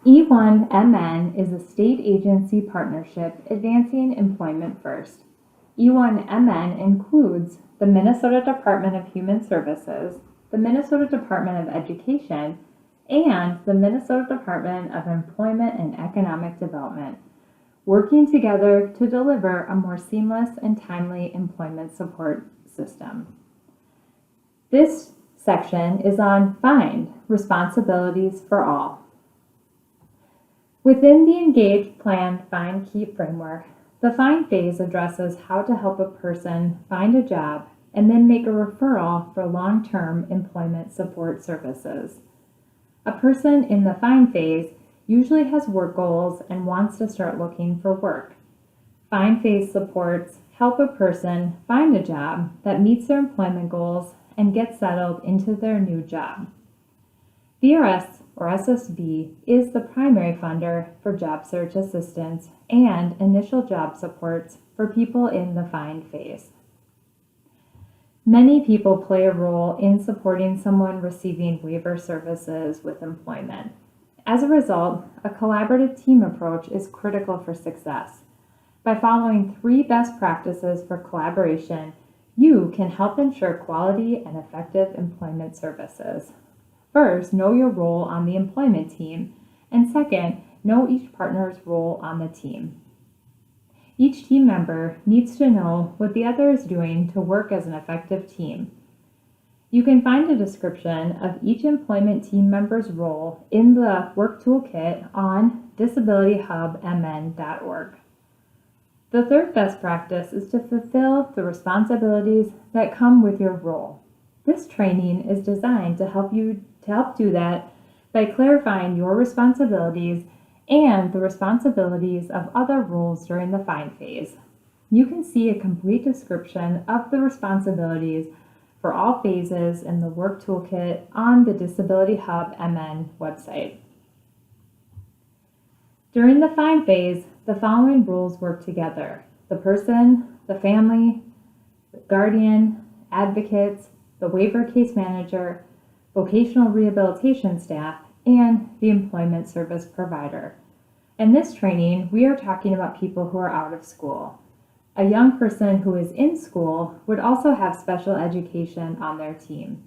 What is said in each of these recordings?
E1MN is a state agency partnership advancing employment first. E1MN includes the Minnesota Department of Human Services, the Minnesota Department of Education, and the Minnesota Department of Employment and Economic Development, working together to deliver a more seamless and timely employment support system. This section is on Find Responsibilities for All. Within the Engage, Plan, Find, Keep framework, the Find phase addresses how to help a person find a job and then make a referral for long-term employment support services. A person in the Find phase usually has work goals and wants to start looking for work. Find phase supports help a person find a job that meets their employment goals and get settled into their new job. VRS or SSB is the primary funder for job search assistance and initial job supports for people in the Find phase. Many people play a role in supporting someone receiving waiver services with employment. As a result, a collaborative team approach is critical for success. By following 3 best practices for collaboration, you can help ensure quality and effective employment services. First, know your role on the employment team, and second, know each partner's role on the team. Each team member needs to know what the other is doing to work as an effective team. You can find a description of each employment team member's role in the Work Toolkit on disabilityhubmn.org. The third best practice is to fulfill the responsibilities that come with your role. This training is designed to help do that by clarifying your responsibilities and the responsibilities of other roles during the Find phase. You can see a complete description of the responsibilities for all phases in the Work Toolkit on the Disability Hub MN website. During the Find phase, the following roles work together: the person, the family, the guardian, advocates, the waiver case manager, vocational rehabilitation staff, and the employment service provider. In this training, we are talking about people who are out of school. A young person who is in school would also have special education on their team.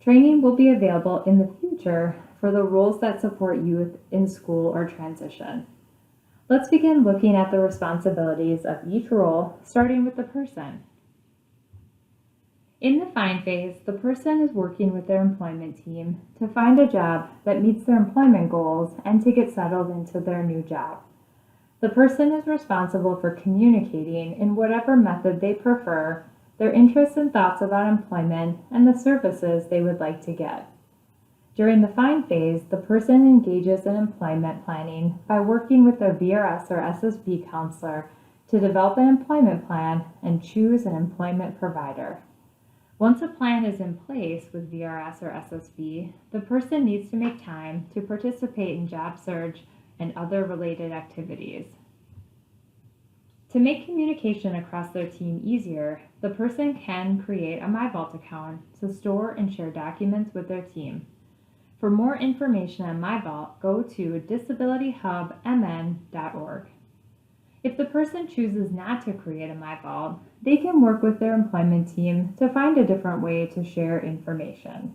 Training will be available in the future for the roles that support youth in school or transition. Let's begin looking at the responsibilities of each role, starting with the person. In the Find phase, the person is working with their employment team to find a job that meets their employment goals and to get settled into their new job. The person is responsible for communicating in whatever method they prefer their interests and thoughts about employment and the services they would like to get. During the Find phase, the person engages in employment planning by working with their VRS or SSB counselor to develop an employment plan and choose an employment provider. Once a plan is in place with VRS or SSB, the person needs to make time to participate in job search and other related activities. To make communication across their team easier, the person can create a MyVault account to store and share documents with their team. For more information on MyVault, go to disabilityhubmn.org. If the person chooses not to create a MyVault, they can work with their employment team to find a different way to share information.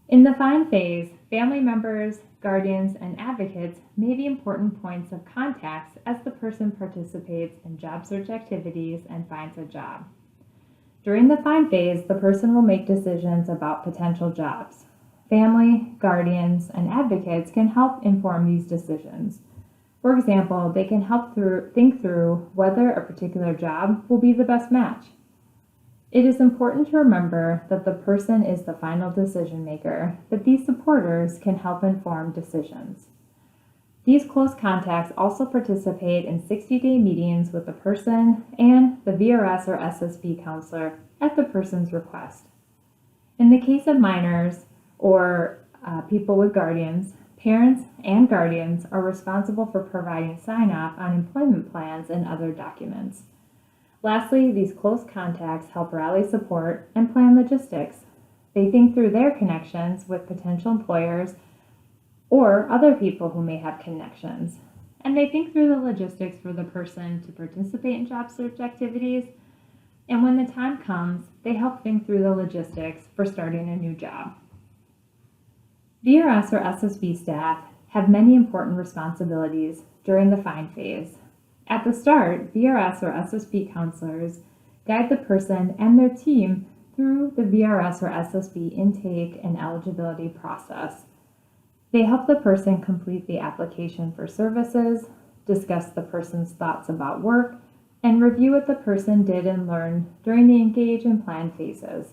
In the Find phase, family members, guardians, and advocates may be important points of contact as the person participates in job search activities and finds a job. During the Find phase, the person will make decisions about potential jobs. Family, guardians, and advocates can help inform these decisions. For example, they can help think through whether a particular job will be the best match. It is important to remember that the person is the final decision maker, but these supporters can help inform decisions. These close contacts also participate in 60-day meetings with the person and the VRS or SSB counselor at the person's request. In the case of minors or people with guardians, parents and guardians are responsible for providing sign-off on employment plans and other documents. Lastly, these close contacts help rally support and plan logistics. They think through their connections with potential employers or other people who may have connections. And they think through the logistics for the person to participate in job search activities. And when the time comes, they help think through the logistics for starting a new job. VRS or SSB staff have many important responsibilities during the find phase. At the start, VRS or SSB counselors guide the person and their team through the VRS or SSB intake and eligibility process. They help the person complete the application for services, discuss the person's thoughts about work, and review what the person did and learned during the engage and plan phases.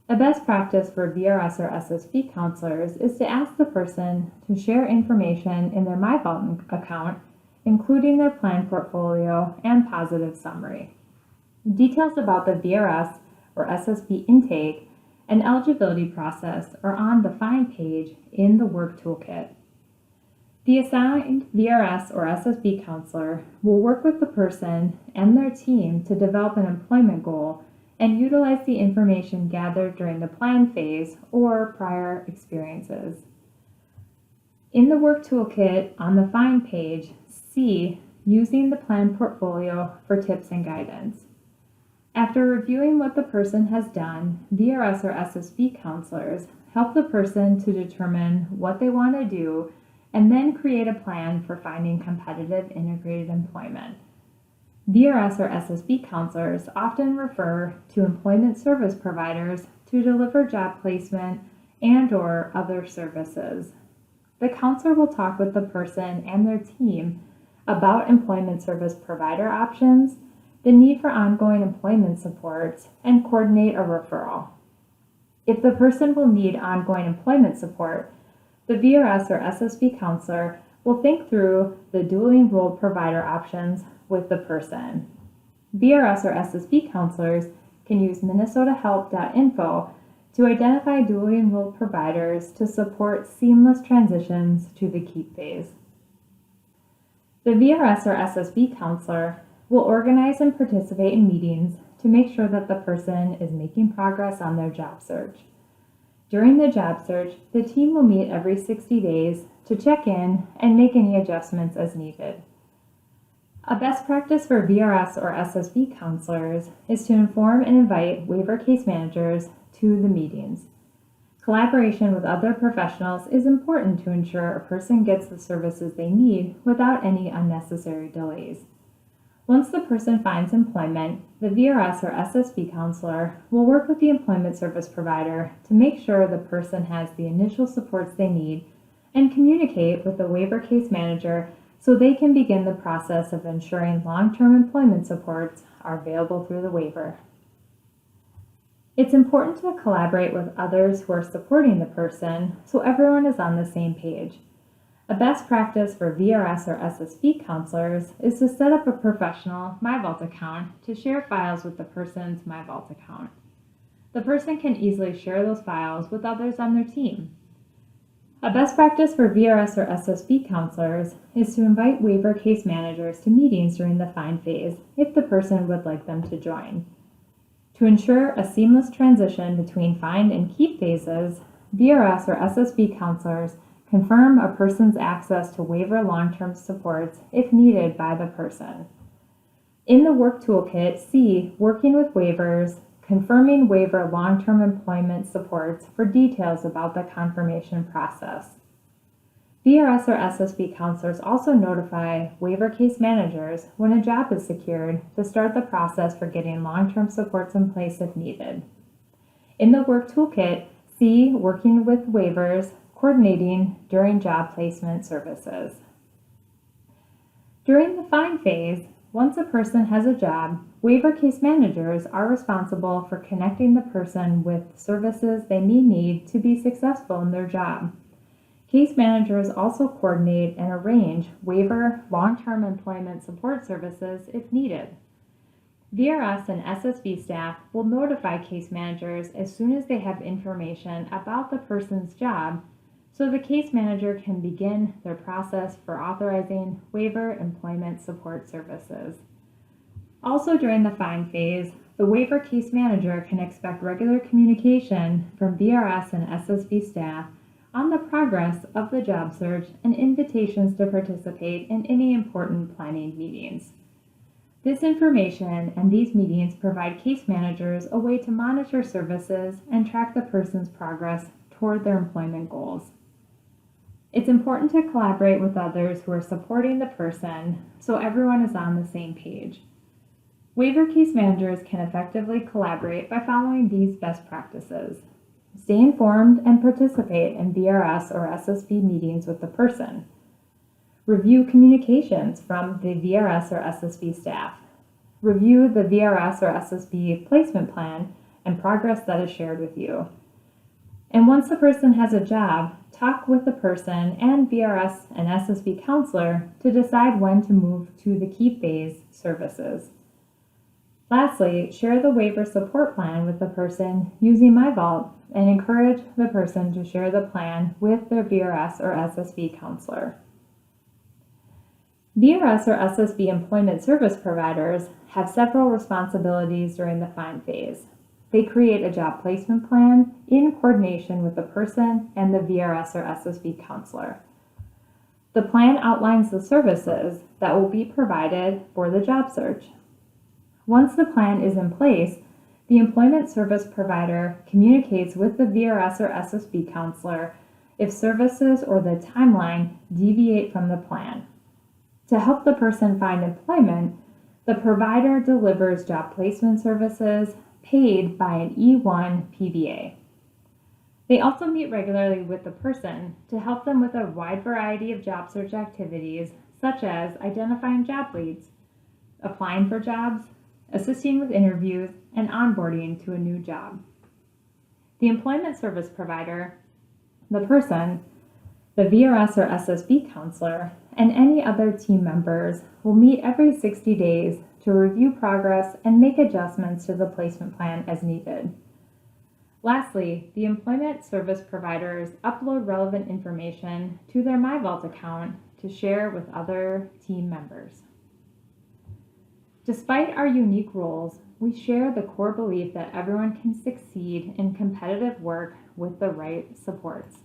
A best practice for VRS or SSB counselors is to ask the person to share information in their MyVault account, including their plan portfolio and positive summary. Details about the VRS or SSB intake and eligibility process are on the Find page in the Work Toolkit. The assigned VRS or SSB counselor will work with the person and their team to develop an employment goal and utilize the information gathered during the plan phase or prior experiences. In the Work Toolkit on the Find page, see Using the Plan Portfolio for tips and guidance. After reviewing what the person has done, VRS or SSB counselors help the person to determine what they want to do and then create a plan for finding competitive integrated employment. VRS or SSB counselors often refer to employment service providers to deliver job placement and/or other services. The counselor will talk with the person and their team about employment service provider options, the need for ongoing employment supports, and coordinate a referral. If the person will need ongoing employment support, the VRS or SSB counselor will think through the dually enrolled provider options with the person. VRS or SSB counselors can use minnesotahelp.info to identify dually enrolled providers to support seamless transitions to the keep phase. The VRS or SSB counselor will organize and participate in meetings to make sure that the person is making progress on their job search. During the job search, the team will meet every 60 days to check in and make any adjustments as needed. A best practice for VRS or SSB counselors is to inform and invite waiver case managers to the meetings. Collaboration with other professionals is important to ensure a person gets the services they need without any unnecessary delays. Once the person finds employment, the VRS or SSB counselor will work with the employment service provider to make sure the person has the initial supports they need and communicate with the waiver case manager so they can begin the process of ensuring long-term employment supports are available through the waiver. It's important to collaborate with others who are supporting the person so everyone is on the same page. A best practice for VRS or SSB counselors is to set up a professional MyVault account to share files with the person's MyVault account. The person can easily share those files with others on their team. A best practice for VRS or SSB counselors is to invite waiver case managers to meetings during the find phase if the person would like them to join. To ensure a seamless transition between find and keep phases, VRS or SSB counselors confirm a person's access to waiver long-term supports if needed by the person. In the Work Toolkit, see Working with Waivers, Confirming Waiver Long-Term Employment Supports for details about the confirmation process. VRS or SSB counselors also notify waiver case managers when a job is secured to start the process for getting long-term supports in place if needed. In the Work Toolkit, see Working with Waivers, Coordinating during job placement services. During the find phase, once a person has a job, waiver case managers are responsible for connecting the person with services they may need to be successful in their job. Case managers also coordinate and arrange waiver long-term employment support services if needed. VRS and SSB staff will notify case managers as soon as they have information about the person's job, so the case manager can begin their process for authorizing waiver employment support services. Also during the find phase, the waiver case manager can expect regular communication from VRS and SSB staff on the progress of the job search and invitations to participate in any important planning meetings. This information and these meetings provide case managers a way to monitor services and track the person's progress toward their employment goals. It's important to collaborate with others who are supporting the person so everyone is on the same page. Waiver case managers can effectively collaborate by following these best practices. Stay informed and participate in VRS or SSB meetings with the person. Review communications from the VRS or SSB staff. Review the VRS or SSB placement plan and progress that is shared with you. And once the person has a job, talk with the person and VRS and SSB counselor to decide when to move to the key phase services. Lastly, share the waiver support plan with the person using MyVault and encourage the person to share the plan with their VRS or SSB counselor. VRS or SSB employment service providers have several responsibilities during the find phase. They create a job placement plan in coordination with the person and the VRS or SSB counselor. The plan outlines the services that will be provided for the job search. Once the plan is in place, the employment service provider communicates with the VRS or SSB counselor if services or the timeline deviate from the plan. To help the person find employment, the provider delivers job placement services paid by an E1 PBA. They also meet regularly with the person to help them with a wide variety of job search activities, such as identifying job leads, applying for jobs, assisting with interviews, and onboarding to a new job. The employment service provider, the person, the VRS or SSB counselor, and any other team members will meet every 60 days to review progress and make adjustments to the placement plan as needed. Lastly, the employment service providers upload relevant information to their MyVault account to share with other team members. Despite our unique roles, we share the core belief that everyone can succeed in competitive work with the right supports.